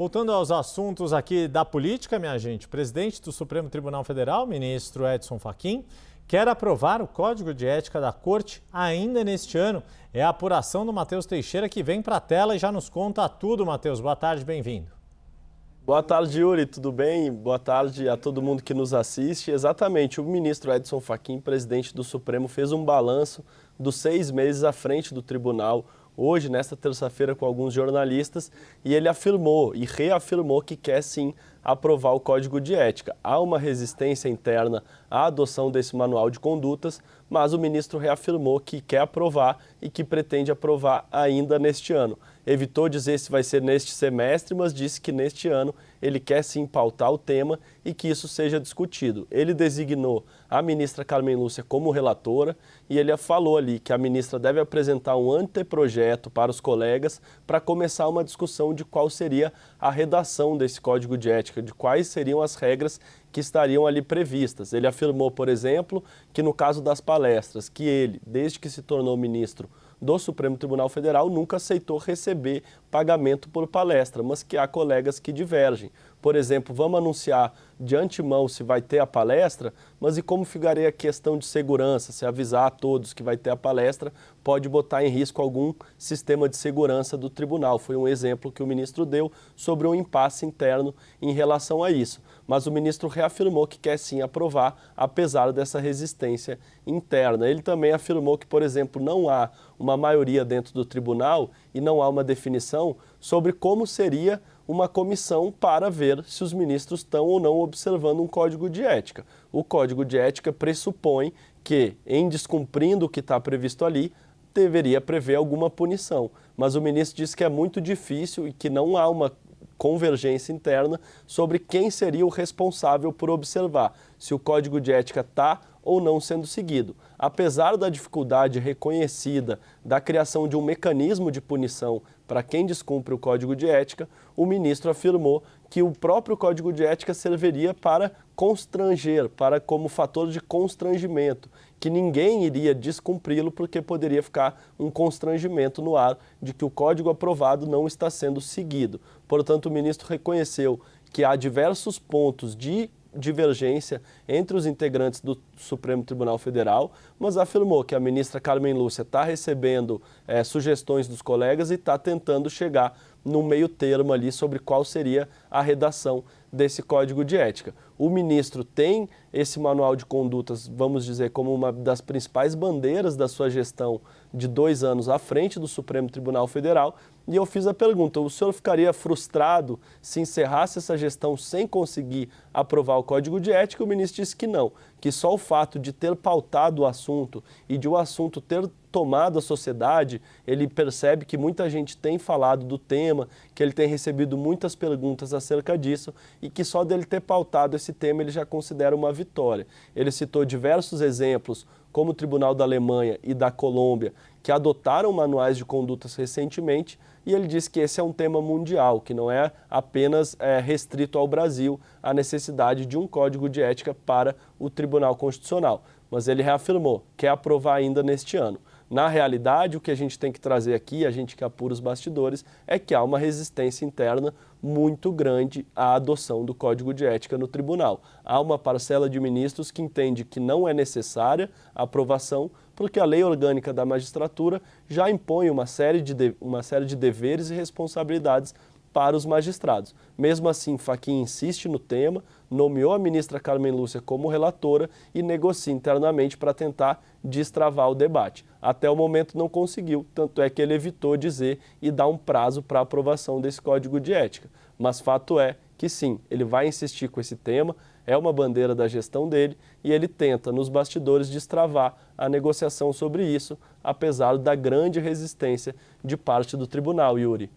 Voltando aos assuntos aqui da política, minha gente, o presidente do Supremo Tribunal Federal, ministro Edson Fachin, quer aprovar o Código de Ética da Corte ainda neste ano. É a apuração do Matheus Teixeira que vem para a tela e já nos conta tudo. Matheus, boa tarde, bem-vindo. Boa tarde, Yuri, tudo bem? Boa tarde a todo mundo que nos assiste. Exatamente, o ministro Edson Fachin, presidente do Supremo, fez um balanço dos 6 meses à frente do tribunal, hoje, nesta terça-feira, com alguns jornalistas, e ele afirmou e reafirmou que quer sim aprovar o Código de Ética. Há uma resistência interna à adoção desse manual de condutas, mas o ministro reafirmou que quer aprovar e que pretende aprovar ainda neste ano. Evitou dizer se vai ser neste semestre, mas disse que neste ano ele quer sim pautar o tema e que isso seja discutido. Ele designou a ministra Carmen Lúcia como relatora e ele falou ali que a ministra deve apresentar um anteprojeto para os colegas para começar uma discussão de qual seria a redação desse Código de Ética, de quais seriam as regras que estariam ali previstas. Ele afirmou, por exemplo, que no caso das palestras, que ele, desde que se tornou ministro do Supremo Tribunal Federal, nunca aceitou receber pagamento por palestra, mas que há colegas que divergem. Por exemplo, vamos anunciar de antemão se vai ter a palestra, mas e como ficaria a questão de segurança? Se avisar a todos que vai ter a palestra, pode botar em risco algum sistema de segurança do tribunal. Foi um exemplo que o ministro deu sobre um impasse interno em relação a isso. Mas o ministro reafirmou que quer sim aprovar, apesar dessa resistência interna. Ele também afirmou que, por exemplo, não há uma maioria dentro do tribunal e não há uma definição sobre como seria uma comissão para ver se os ministros estão ou não observando um código de ética. O código de ética pressupõe que, em descumprindo o que está previsto ali, deveria prever alguma punição. Mas o ministro disse que é muito difícil e que não há uma convergência interna sobre quem seria o responsável por observar se o código de ética está ou não sendo seguido. Apesar da dificuldade reconhecida da criação de um mecanismo de punição para quem descumpre o Código de Ética, o ministro afirmou que o próprio Código de Ética serviria para constranger, como fator de constrangimento, que ninguém iria descumpri-lo porque poderia ficar um constrangimento no ar de que o código aprovado não está sendo seguido. Portanto, o ministro reconheceu que há diversos pontos de divergência entre os integrantes do Supremo Tribunal Federal, mas afirmou que a ministra Carmen Lúcia está recebendo sugestões dos colegas e está tentando chegar no meio termo ali sobre qual seria a redação desse Código de Ética. O ministro tem esse manual de condutas, vamos dizer, como uma das principais bandeiras da sua gestão de 2 anos à frente do Supremo Tribunal Federal, e eu fiz a pergunta, o senhor ficaria frustrado se encerrasse essa gestão sem conseguir aprovar o Código de Ética? O ministro disse que não, que só o fato de ter pautado o assunto e de o assunto ter tomado a sociedade, ele percebe que muita gente tem falado do tema, que ele tem recebido muitas perguntas acerca disso e que só dele ter pautado esse tema ele já considera uma vitória. Ele citou diversos exemplos, como o Tribunal da Alemanha e da Colômbia, que adotaram manuais de condutas recentemente, e ele disse que esse é um tema mundial, que não é apenas restrito ao Brasil a necessidade de um código de ética para o Tribunal Constitucional. Mas ele reafirmou, quer aprovar ainda neste ano. Na realidade, o que a gente tem que trazer aqui, a gente que apura os bastidores, é que há uma resistência interna muito grande à adoção do Código de Ética no tribunal. Há uma parcela de ministros que entende que não é necessária a aprovação, porque a lei orgânica da magistratura já impõe uma série de deveres e responsabilidades para os magistrados. Mesmo assim, Fachin insiste no tema, nomeou a ministra Carmen Lúcia como relatora e negocia internamente para tentar destravar o debate. Até o momento não conseguiu, tanto é que ele evitou dizer e dar um prazo para a aprovação desse Código de Ética. Mas fato é que sim, ele vai insistir com esse tema, é uma bandeira da gestão dele e ele tenta, nos bastidores, destravar a negociação sobre isso, apesar da grande resistência de parte do tribunal, Yuri.